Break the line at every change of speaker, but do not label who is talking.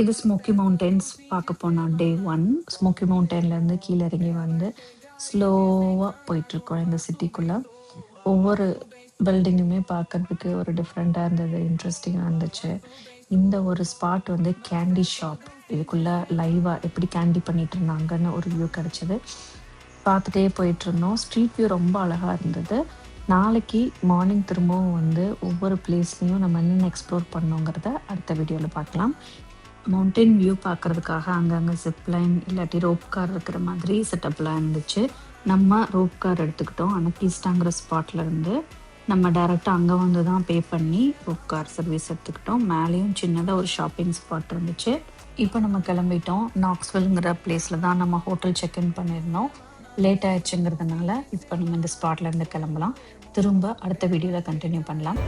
இது smoky mountains பார்க்க போனோம். டே 1 ஸ்மோக்கி மவுண்டன்லேருந்து கீழே இறங்கி வந்து ஸ்லோவாக போயிட்டுருக்கோம் இந்த சிட்டிக்குள்ளே. ஒவ்வொரு பில்டிங்குமே பார்க்கறதுக்கு ஒரு டிஃப்ரெண்ட்டாக இருந்தது, இன்ட்ரெஸ்டிங்காக இருந்துச்சு. இந்த ஒரு ஸ்பாட் வந்து கேண்டி ஷாப். இதுக்குள்ளே லைவாக எப்படி கேண்டி பண்ணிட்டு இருந்தாங்கன்னு ஒரு வியூ கிடச்சிது. பார்த்துட்டே போயிட்டுருந்தோம். ஸ்ட்ரீட் வியூ ரொம்ப அழகாக இருந்தது. நாளைக்கு மார்னிங் திரும்பவும் வந்து ஒவ்வொரு பிளேஸ்லையும் நம்ம என்னென்ன எக்ஸ்ப்ளோர் பண்ணோங்கிறத அடுத்த வீடியோவில் பார்க்கலாம். மவுண்டன் வியூ பார்க்கறதுக்காக அங்கங்கே ஜிப்லைன் இல்லாட்டி ரோப் கார் இருக்கிற மாதிரி செட்டப்லாம் இருந்துச்சு. நம்ம ரோப் கார் எடுத்துக்கிட்டோம். அனகீஸ்டாங்கிற ஸ்பாட்ல இருந்து நம்ம டைரெக்டாக அங்கே வந்து தான் பே பண்ணி ரோப் கார் சர்வீஸ் எடுத்துக்கிட்டோம். மேலேயும் சின்னதாக ஒரு ஷாப்பிங் ஸ்பாட் இருந்துச்சு. இப்போ நம்ம கிளம்பிட்டோம். நாக்ஸ்வில்ங்கிற பிளேஸில் தான் நம்ம ஹோட்டல் செக்இன் பண்ணியிருந்தோம். லேட் ஆயிடுச்சுங்கிறதுனால இப்போ நம்ம இந்த ஸ்பாட்லேருந்து கிளம்பலாம். திரும்ப அடுத்த வீடியோவில் கண்டினியூ பண்ணலாம்.